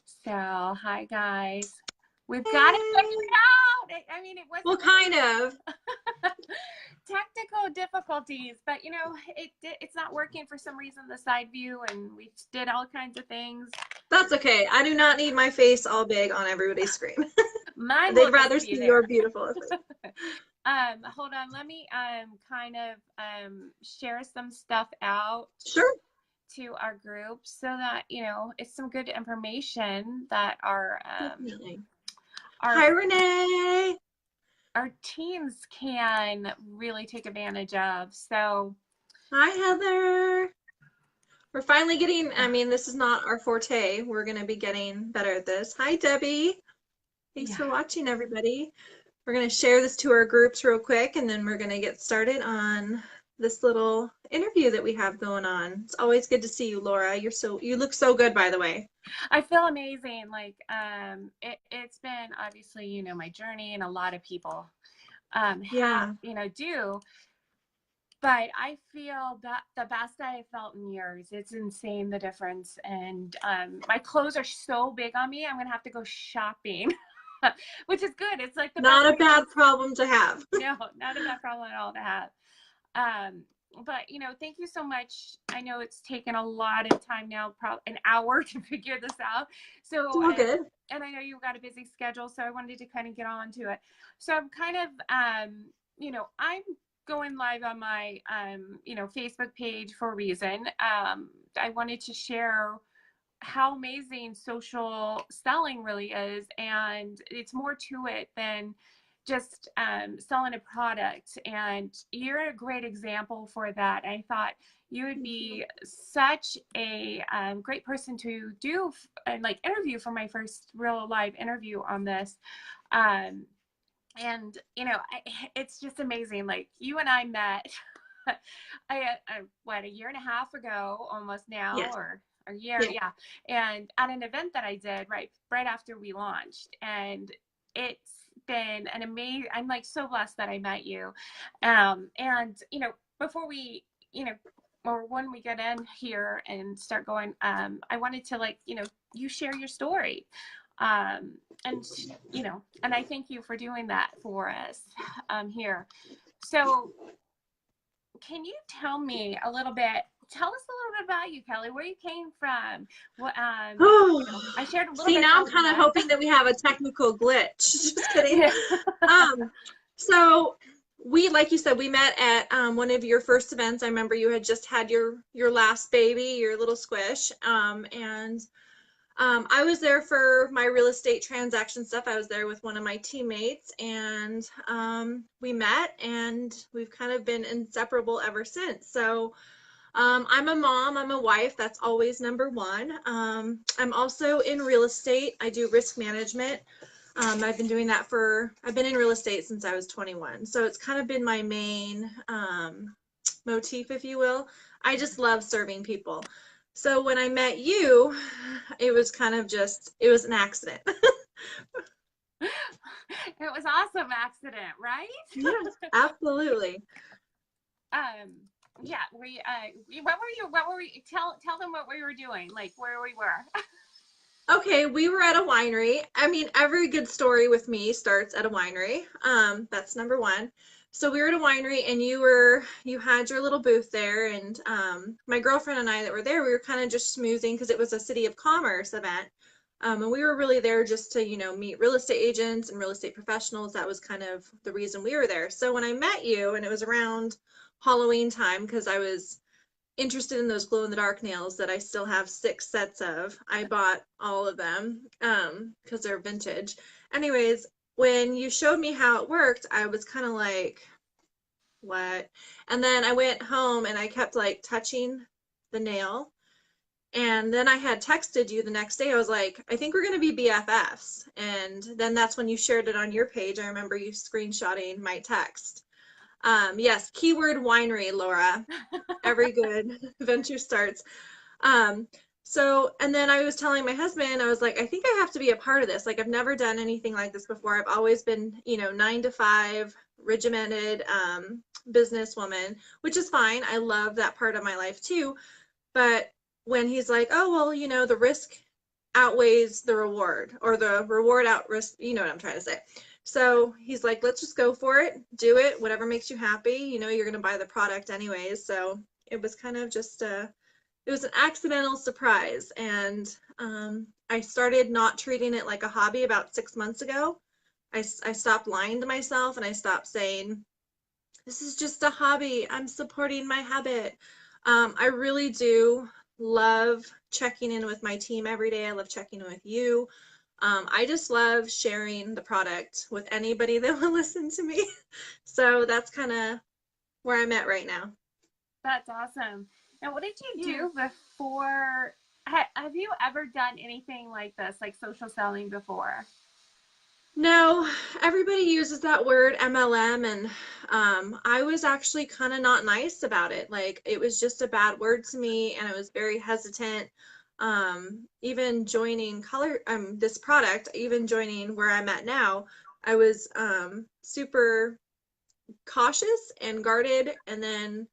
So, hi guys. We've got it Hey. figured out. I mean, it Well, wasn't kind of. technical difficulties, but it's not working for some reason, the side view, and we did all kinds of things. That's okay. I do not need my face all big on everybody's screen. Mine will They'd just rather be see your there. beautiful face. Hold on. Let me kind of share some stuff out Sure. to our group so that it's some good information that Definitely. our Hi, Renee. our teens can really take advantage of. So, Hi, Heather. We're finally getting, I mean, this is not our forte. We're going to be getting better at this. Hi, Debbie. Thanks yeah, for watching, everybody. We're going to share this to our groups real quick, and then we're going to get started on this little interview that we have going on. It's always good to see you, Laura. You look so good, by the way. I feel amazing. Like, it's been obviously, my journey, and a lot of people Yeah. do. But I feel that the best I have felt in years. It's insane, the difference. And my clothes are so big on me, I'm going to have to go shopping, which is good. It's like the best Not a thing about bad problem to have. no, not a bad problem at all to have. But thank you so much. I know it's taken a lot of time now, probably an hour to figure this out. It's So, all good. and I know you've got a busy schedule, so I wanted to kind of get on to it. So I'm kind of, I'm going live on my, Facebook page for a reason. I wanted to share how amazing social selling really is, and it's more to it than just selling a product. And you're a great example for that. I thought you would be such a great person to do and like interview for my first real live interview on this. And it's just amazing. Like, you and I met what, a year and a half ago almost now, Yes. or a year, Yeah. yeah. And at an event that I did right after we launched, and it's been an amazing. I'm like so blessed that I met you. And before we, or when we get in here and start going, I wanted to, like, you share your story. And and I thank you for doing that for us here. So can you tell me a little bit? Tell us a little bit about you, Kelly. Where you came from? What Oh, I shared a little see, bit now I'm about kind of that. hoping that we have a technical glitch. Just kidding. Yeah. Um, so like you said, we met at one of your first events. I remember you had just had your last baby, your little squish. And I was there for my real estate transaction stuff. I was there with one of my teammates, and we met, and we've kind of been inseparable ever since. So I'm a mom, I'm a wife, that's always number one. I'm also in real estate. I do risk management. I've been in real estate since I was 21. So it's kind of been my main motif, if you will. I just love serving people. So when I met you, it was kind of it was an accident. It was awesome accident, right? Yes, absolutely. um yeah, what were you tell them what we were doing, like where we were. Okay, we were at a winery. I mean, every good story with me starts at a winery. That's number one. So we were at a winery, and you had your little booth there, and my girlfriend and I that were there, we were kind of just schmoozing because it was a City of Commerce event. And we were really there just to, meet real estate agents and real estate professionals. That was kind of the reason we were there. So when I met you, and it was around Halloween time, because I was interested in those glow in the dark nails that I still have 6 sets of. I bought all of them because they're vintage. Anyways, when you showed me how it worked, I was kind of like, what? And then I went home and I kept like touching the nail. And then I had texted you the next day. I was like, I think we're going to be BFFs. And then that's when you shared it on your page. I remember you screenshotting my text. Yes, keyword winery, Laura. Every good venture starts. And then I was telling my husband, I was like, I think I have to be a part of this. Like, I've never done anything like this before. I've always been, 9 to 5, regimented businesswoman, which is fine. I love that part of my life too. But when he's like, oh, well, the risk outweighs the reward, or the reward out risk, you know what I'm trying to say. So he's like, let's just go for it, do it, whatever makes you happy. You know, you're going to buy the product anyways. So it was kind of just it was an accidental surprise. And I started not treating it like a hobby about 6 months ago. I stopped lying to myself, and I stopped saying, this is just a hobby. I'm supporting my habit. I really do love checking in with my team every day. I love checking in with you. I just love sharing the product with anybody that will listen to me. So that's kind of where I'm at right now. That's awesome. Now, what did you Yeah. do before? Have you ever done anything like this, like social selling before? No, everybody uses that word MLM, and I was actually kind of not nice about it. Like, it was just a bad word to me, and I was very hesitant. Even joining this product, even joining where I'm at now, I was super cautious and guarded, and then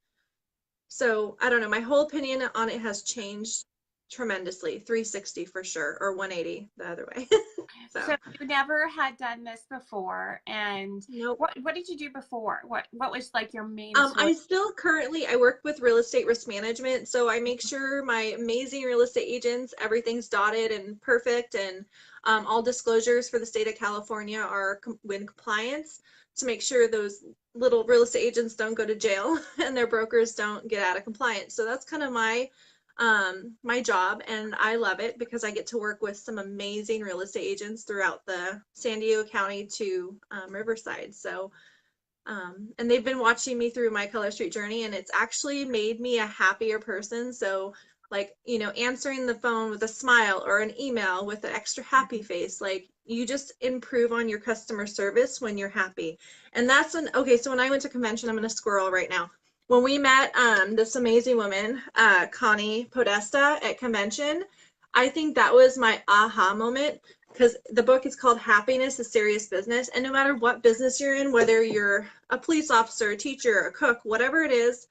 so I don't know, my whole opinion on it has changed tremendously, 360 for sure, or 180 the other way. So So. you never had done this before, and Nope. what did you do before? What was like your main source? I still currently I work with real estate risk management, so I make sure my amazing real estate agents, everything's dotted and perfect, and all disclosures for the state of California are in compliance, to make sure those little real estate agents don't go to jail and their brokers don't get out of compliance. So that's kind of my job, and I love it because I get to work with some amazing real estate agents throughout the San Diego County to Riverside. So and they've been watching me through my Color Street journey, and it's actually made me a happier person. So, like, you know, answering the phone with a smile or an email with an extra happy face, like, you just improve on your customer service when you're happy. And that's okay, so when I went to convention, I'm going to squirrel right now. When we met this amazing woman, Connie Podesta, at convention, I think that was my aha moment, because the book is called Happiness is Serious Business. And no matter what business you're in, whether you're a police officer, a teacher, a cook, whatever it is,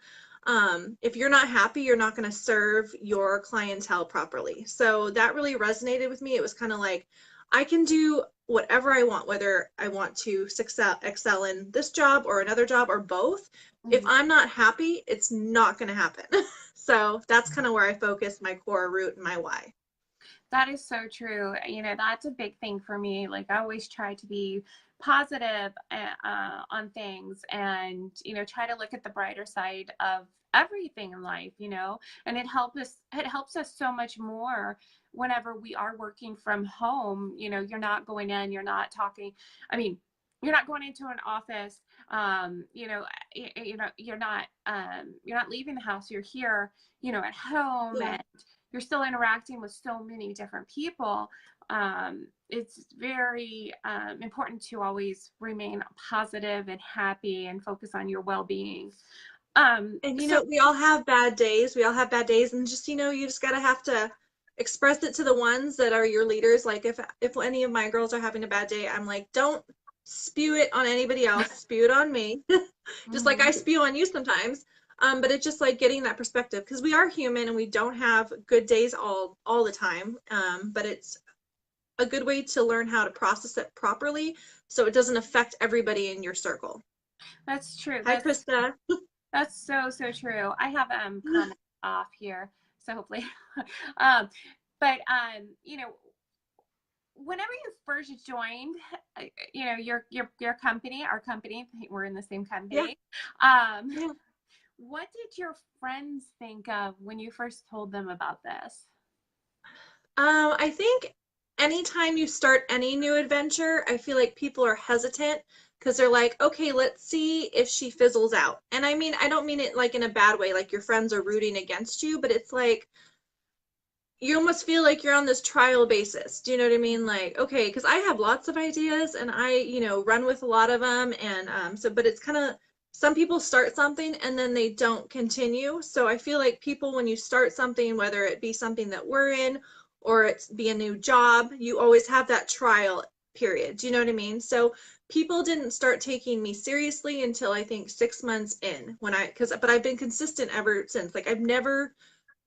if you're not happy, you're not going to serve your clientele properly. So that really resonated with me. It was kind of like, I can do whatever I want, whether I want to excel in this job or another job or both. If Mhm. I'm not happy, it's not going to happen. So that's kind of where I focus my core root and my why. That is so true. You know, that's a big thing for me. Like, I always try to be positive on things, and, you know, try to look at the brighter side of everything in life, you know, and it helps us so much more whenever we are working from home. You know, you're not going in, you're not talking. I mean, you're not going into an office, you know, you're not leaving the house. You're here, you know, at home, Yeah. and you're still interacting with so many different people. It's very important to always remain positive and happy and focus on your well-being. And you So know, we all have bad days. We all have bad days, and just, you know, you just gotta have to express it to the ones that are your leaders. Like, if any of my girls are having a bad day, I'm like, don't spew it on anybody else, spew it on me. Just like I mhm. spew on you sometimes. But it's just like getting that perspective, because we are human and we don't have good days all the time. But it's a good way to learn how to process it properly so it doesn't affect everybody in your circle. That's true. Hi, Krista. That's so true. I have comments off here, so hopefully, um, but you know, whenever you first joined, you know, your company, our company, we're in the same Yeah, company. yeah. What did your friends think of when you first told them about this? I think anytime you start any new adventure, I feel like people are hesitant because they're like, okay, let's see if she fizzles out. And I mean, I don't mean it like in a bad way, like your friends are rooting against you, but it's like you almost feel like you're on this trial basis. Do you know what I mean? Like, okay, because I have lots of ideas and I, you know, run with a lot of them. And so, but it's kind of, some people start something and then they don't continue. So I feel like people, when you start something, whether it be something that we're in or it's be a new job, you always have that trial period. Do you know what I mean? So people didn't start taking me seriously until I think 6 months in, when but I've been consistent ever since. Like, I've never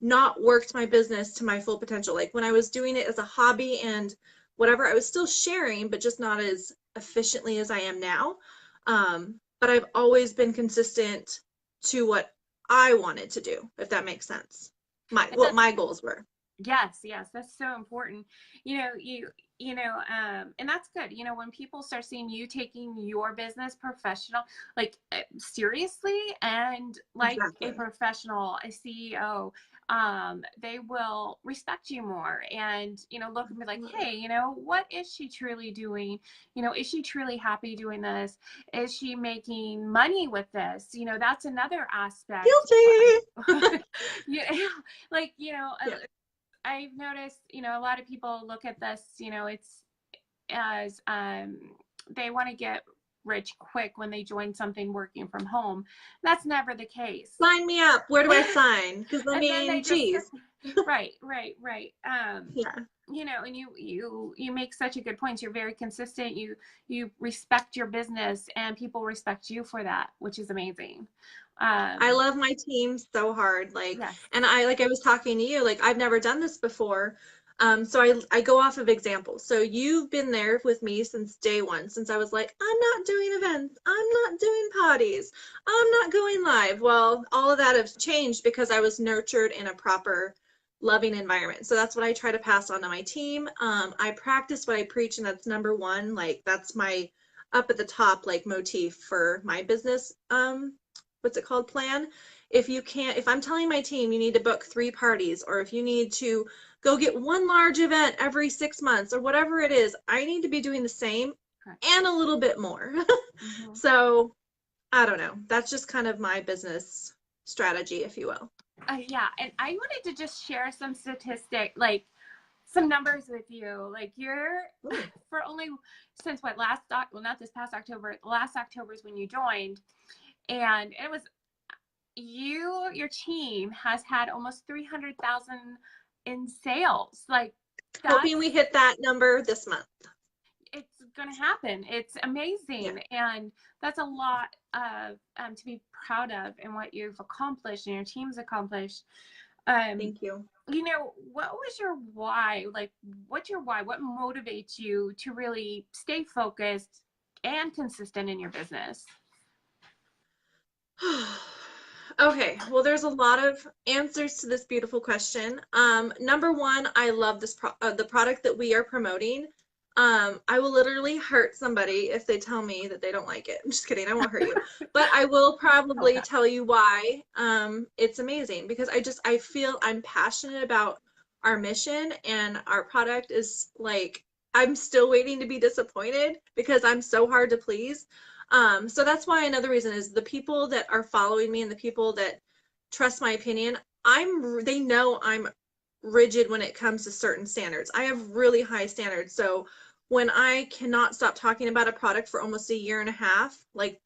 not worked my business to my full potential. Like when I was doing it as a hobby and whatever, I was still sharing, but just not as efficiently as I am now. But I've always been consistent to what I wanted to do, if that makes sense. And What that's, my goals were. yes, yes, that's so important. And that's good. When people start seeing you taking your business professional, like seriously, and like a Exactly. professional, a CEO, they will respect you more and, look and be like, Absolutely. hey, what is she truly doing? Is she truly happy doing this? Is she making money with this? That's another aspect. Guilty. Yeah, like, Yeah. I've noticed, a lot of people look at this, it's as they want to get rich quick when they join something working from home. That's never the case. Sign me up. Where do I sign? Because I And then they mean, just geez. right, right, right. Yeah. And you make such a good point. You're very consistent. You respect your business, and people respect you for that, which is amazing. I Um, love my team so hard. Like, yes. and like I was talking to you, like I've never done this before. So I go off of examples. So you've been there with me since day one, since I was like, I'm not doing events, I'm not doing parties, I'm not going live. Well, all of that has changed because I was nurtured in a proper, loving environment. So that's what I try to pass on to my team. I practice what I preach, and that's number one. Like that's my up at the top like motif for my business. What's it called, plan. If I'm telling my team you need to book 3 parties, or if you need to go get one large event every 6 months or whatever it is, I need to be doing the same Correct. and a little bit more. Mm-hmm. So I don't know, that's just kind of my business strategy, if you will. Yeah, and I wanted to just share some statistic, like some numbers with you. Like you're Ooh. for only since what well, not this past October, last October is when you joined, and it was your team has had almost 300,000 in sales. Like Hoping we that's hit that number this month. it's going to happen. It's Yeah. amazing. And that's a lot of to be proud of and what you've accomplished and your team's accomplished. Um, Thank you. what was your why? Like, what's your why? What motivates you to really stay focused and consistent in your business? Okay, well, there's a lot of answers to this beautiful question. Number one, I love the product that we are promoting. I will literally hurt somebody if they tell me that they don't like it. I'm just kidding, I won't hurt you. But I will Oh, probably God. tell you why it's amazing, because I feel I'm passionate about our mission, and our product is like, I'm still waiting to be disappointed because I'm so hard to please. So that's why another reason is the people that are following me and the people that trust my opinion, they know I'm rigid when it comes to certain standards. I have really high standards. So when I cannot stop talking about a product for almost a year and a half, like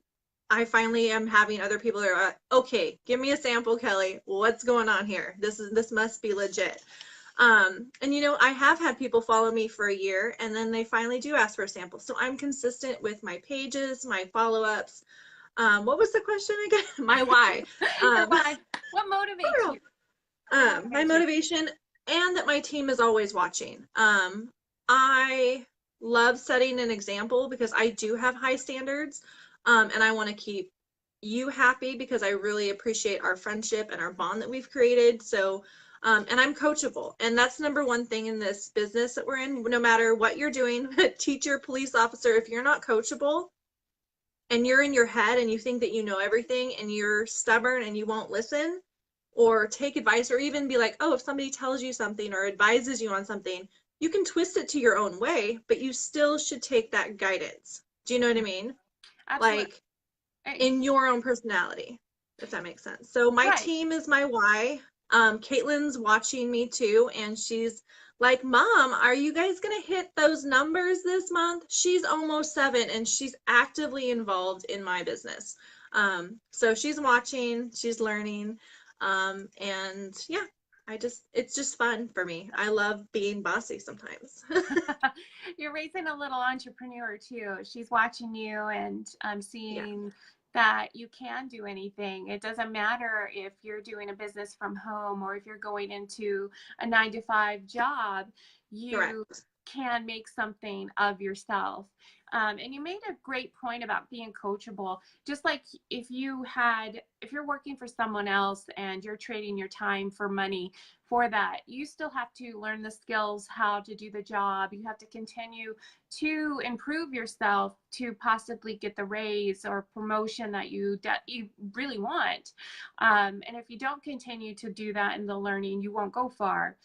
I finally am having other people that are like, okay, give me a sample, Kelly. What's going on here? This must be legit. And I have had people follow me for a year, and then they finally do ask for a sample. So I'm consistent with my pages, my follow-ups. What was the question again? My why. Your Um, why? What motivates you? What my motivates you? motivation, and that my team is always watching. I love setting an example because I do have high standards, and I want to keep you happy because I really appreciate our friendship and our bond that we've created. So, and I'm coachable, and that's number one thing in this business that we're in. No matter what you're doing, teacher, police officer, if you're not coachable and you're in your head and you think that you know everything and you're stubborn and you won't listen or take advice, or even be like, oh, if somebody tells you something or advises you on something, you can twist it to your own way, but you still should take that guidance. Do you know what I mean? Absolutely. Like in your own personality, if that makes sense. So my Right. team is my why. Caitlin's watching me too, and she's like, Mom, are you guys gonna hit those numbers this month? She's almost 7, and she's actively involved in my business. So she's watching, she's learning, and yeah, it's just fun for me. I love being bossy sometimes. You're raising a little entrepreneur too. She's watching you and Yeah. seeing that you can do anything. It doesn't matter if you're doing a business from home or if you're going into a 9 to 5 job, you Correct. can make something of yourself. And you made a great point about being coachable. Just like if you're working for someone else and you're trading your time for money for that, you still have to learn the skills, how to do the job. You have to continue to improve yourself to possibly get the raise or promotion that you really want. And if you don't continue to do that in the learning, you won't go far.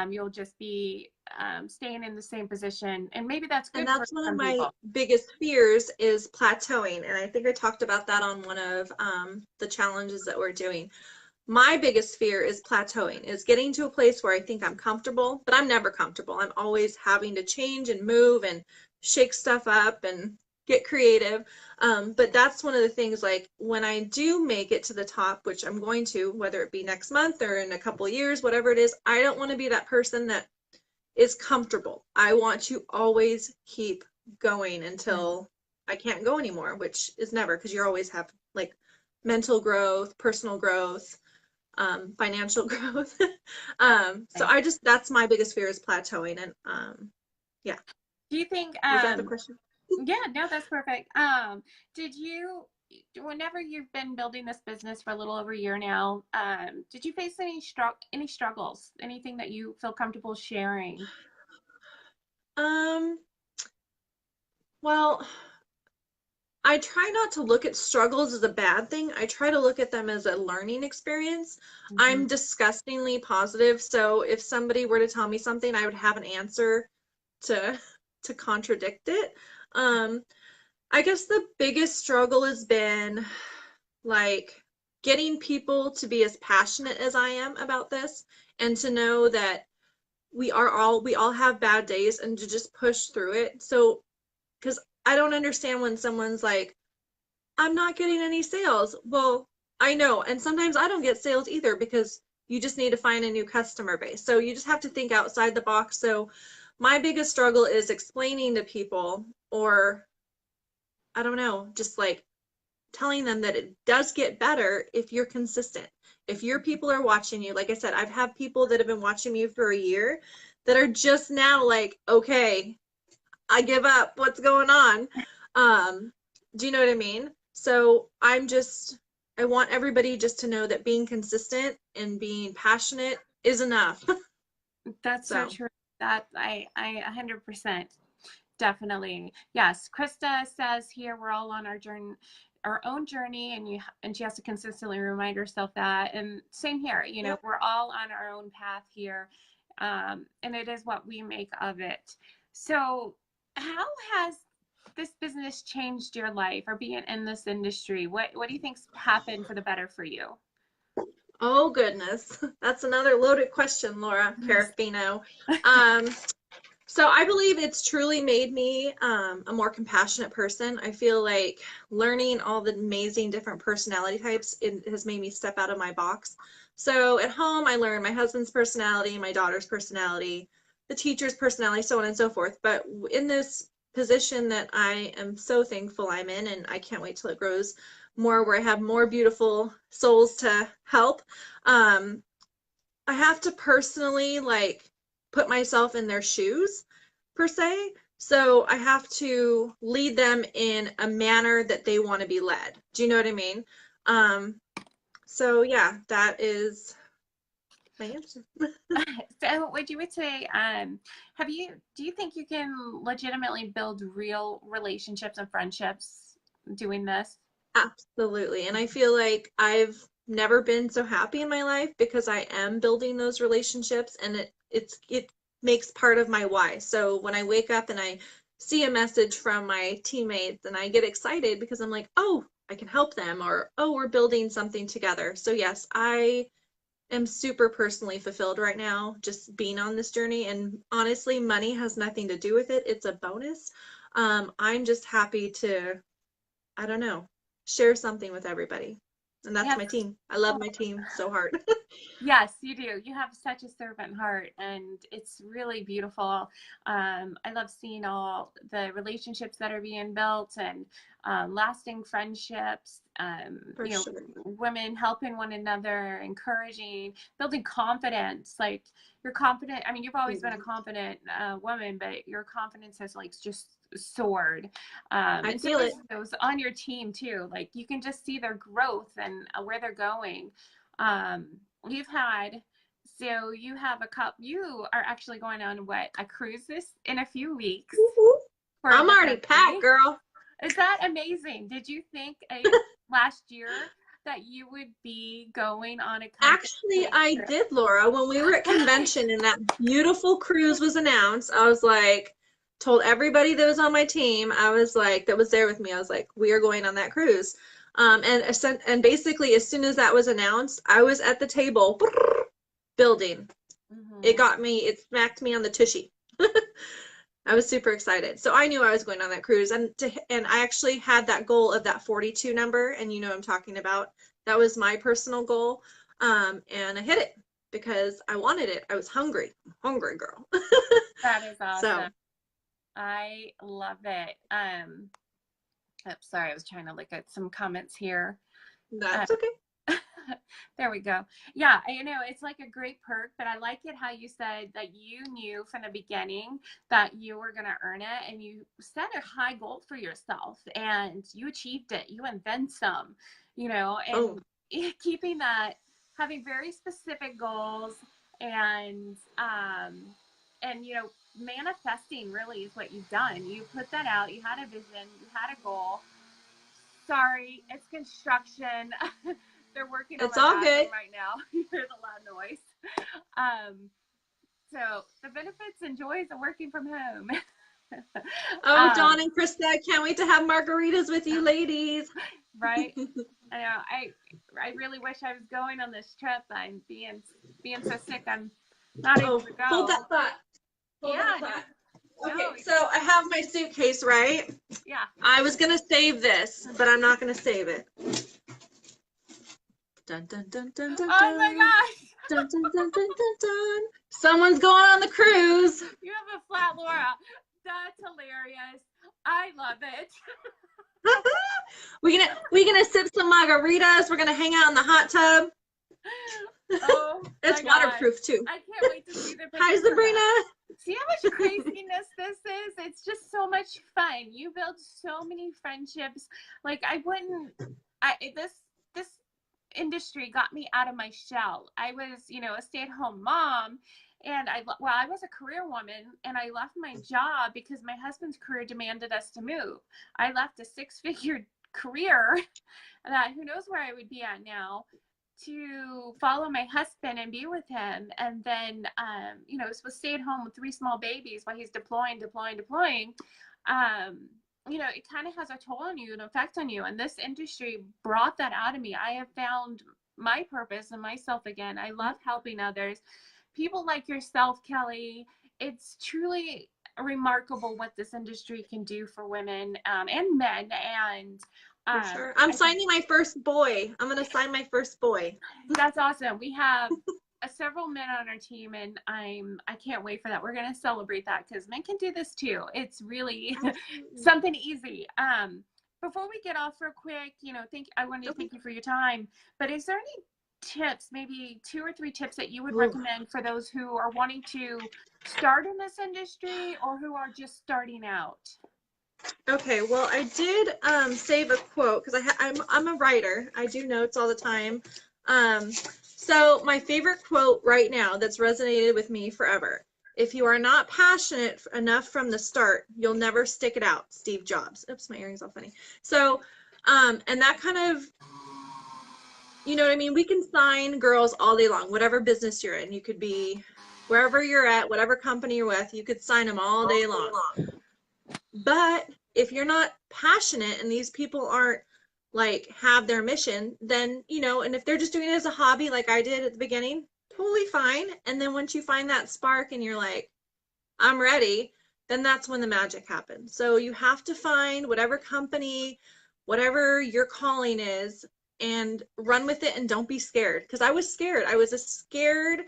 You'll just be staying in the same position, and maybe that's And good for that's one of some my people. biggest fears is plateauing. And I think I talked about that on one of the challenges that we're doing. My biggest fear is plateauing, is getting to a place where I think I'm comfortable, but I'm never comfortable. I'm always having to change and move and shake stuff up and get creative. But that's one of the things, like when I do make it to the top, which I'm going to, whether it be next month or in a couple of years, whatever it is, I don't want to be that person that is comfortable. I want to always keep going until I can't go anymore, which is never, because you always have like mental growth, personal growth, financial growth. So Okay. I just, that's my biggest fear, is plateauing. And yeah, Do you think, was that the question? yeah, no, that's perfect. Did you, whenever you've been building this business for a little over a year now, did you face any struggles, anything that you feel comfortable sharing? Um, well, I try not to look at struggles as a bad thing. I try to look at them as a learning experience. Mhm. I'm disgustingly positive, so if somebody were to tell me something, I would have an answer to to contradict it. Um, I guess the biggest struggle has been like getting people to be as passionate as I am about this, and to know that we all have bad days, and to just push through it. So, because I don't understand when someone's like, I'm not getting any sales. Well, I know. And sometimes I don't get sales either, because you just need to find a new customer base. So you just have to think outside the box. So my biggest struggle is explaining to people, or I don't know, just like telling them that it does get better if you're consistent. If your people are watching you, like I said, I've had people that have been watching me for a year that are just now like, okay, I give up. What's going on? Um, do you know what I mean? So I want everybody just to know that being consistent and being passionate is enough. That's so So, true. That I 100% definitely. Yes. Krista says here we're all on our own journey, and she has to consistently remind herself that. And same here, yep. we're all on our own path here. And it is what we make of it. So how has this business changed your life, or being in this industry? What do you think's happened for the better for you? Oh goodness. That's another loaded question, Laura Yes. Parafino. Um, So I believe it's truly made me a more compassionate person. I feel like learning all the amazing different personality types, it has made me step out of my box. So at home, I learned my husband's personality, my daughter's personality, the teacher's personality, so on and so forth. But in this position that I am so thankful I'm in, and I can't wait till it grows more, where I have more beautiful souls to help, um, I have to personally like put myself in their shoes, per se. So I have to lead them in a manner that they want to be led. Do you know what I mean? Um, so yeah, that is my answer. So would say, do you think you can legitimately build real relationships and friendships doing this? Absolutely. And I feel like I've never been so happy in my life, because I am building those relationships, and it makes part of my why. So when I wake up and I see a message from my teammates, and I get excited because I'm like, "Oh, I can help them," or "Oh, we're building something together." So yes, I am super personally fulfilled right now just being on this journey, and honestly, money has nothing to do with it. It's a bonus. I'm just happy to, I don't know, share something with everybody. And that's Yes. my team. I love my team so hard. Yes, you do. You have such a servant heart, and it's really beautiful. I love seeing all the relationships that are being built, and lasting friendships, For you know, sure. women helping one another, encouraging, building confidence. Like you're confident. I mean, you've always been a confident woman, but your confidence has like just soared. I And so feel it. those on your team too, like you can just see their growth and where they're going. Um, you've had, so you have a cup, you are actually going on what, a cruise this in a few weeks Woo-hoo. for I'm the already packed, family. girl. Is that amazing? Did you think last year that you would be going on a Actually, company I trip? did, Laura. When we were at Yes. convention and that beautiful cruise was announced, I was like, told everybody that was on my team, I was like, that was there with me, I was like, we are going on that cruise. And basically, as soon as that was announced, I was at the table building. Hmm. It smacked me on the tushy. I was super excited. So I knew I was going on that cruise, and I actually had that goal of that 42 number, and you know what I'm talking about. That was my personal goal. And I hit it because I wanted it. I was hungry. Hungry girl. That is So awesome. I love it. Oh, sorry, I was trying to look at some comments here. Uh, that's okay. there we go. Yeah, you know, it's like a great perk, but I like it how you said that you knew from the beginning that you were going to earn it and you set a high goal for yourself and you achieved it. You and then some, you know, and Oh, keeping that, having very specific goals and, you know, manifesting really is what you've done. You put that out, you had a vision, you had a goal. Sorry, it's construction. They're working on it's my all good. bathroom right now. You hear the loud noise. Um, so the benefits and joys of working from home. Oh, um, Dawn and Krista, I can't wait to have margaritas with you ladies. right. I know. I really wish I was going on this trip. I'm being so sick. I'm not able Oh, to hold go. that thought. Hold that Yeah. thought. No. No. Okay, so I have my suitcase, right? Yeah. I was gonna save this, but I'm not gonna save it. Dun dun dun dun dun Oh my dun. gosh. Dun dun dun dun dun dun. Someone's going on the cruise. You have a flat Laura. That's hilarious. I love it. We gonna sip some margaritas. We're gonna hang out in the hot tub. Oh It's my gosh. waterproof too. I can't wait to see the Hi, pictures of that. Sabrina. See how much craziness this is? It's just so much fun. You build so many friendships. Like I wouldn't this industry got me out of my shell. I was, you know, a stay-at-home mom and I was a career woman and I left my job because my husband's career demanded us to move. I left a six-figure career that who knows where I would be at now to follow my husband and be with him. And then, you know, was stay at home with three small babies while he's deploying. You know, it kind of has a toll on you, an effect on you. And this industry brought that out of me. I have found my purpose and myself again. I love helping others. People like yourself, Kelly. It's truly remarkable what this industry can do for women and men. And For sure. I'm I think signing my first boy. I'm gonna sign my first boy. that's awesome. We have several men on our team, and I can't wait for that. We're gonna celebrate that because men can do this too. It's really Absolutely. something easy. Before we get off real quick, you know, I wanted to Okay. thank you for your time. But is there any tips, maybe 2 or 3 tips that you would Ooh. recommend for those who are wanting to start in this industry or who are just starting out? Okay, well, I did save a quote because I'm a writer. I do notes all the time. So my favorite quote right now that's resonated with me forever. If you are not passionate enough from the start, you'll never stick it out. Steve Jobs. Oops, my earring's all funny. So, and that kind of, you know what I mean? We can sign girls all day long, whatever business you're in. You could be wherever you're at, whatever company you're with, you could sign them all day long. But if you're not passionate and these people aren't like have their mission, then, you know, and if they're just doing it as a hobby like I did at the beginning, totally fine. And then once you find that spark and you're like, I'm ready, then that's when the magic happens. So you have to find whatever company, whatever your calling is, and run with it and don't be scared. Because I was scared. I was a scared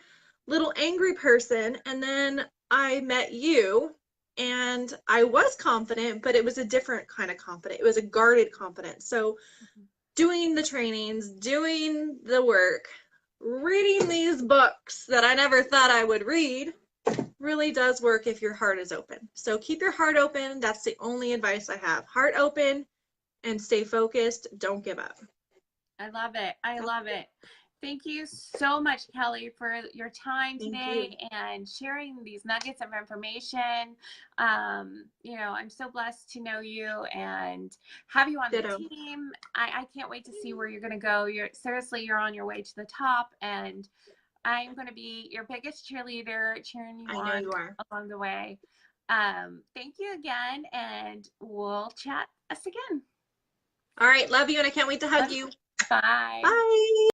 little angry person. And then I met you and I was confident, but it was a different kind of confident. It was a guarded confidence. So doing the trainings, doing the work, reading these books that I never thought I would read really does work if your heart is open. So keep your heart open. That's the only advice I have. Heart open and stay focused. Don't give up. I love it. I love it. Thank you so much, Kelly, for your time Thank you. today and sharing these nuggets of information. You know, I'm so blessed to know you and have you on the Ditto. team. I can't wait to see where you're going to go. You're on your way to the top, and I'm going to be your biggest cheerleader, cheering you I know on you are. along the way. Thank you again, and we'll chat us again. All right. Love you, and I can't wait to hug Love you. you. Bye. Bye.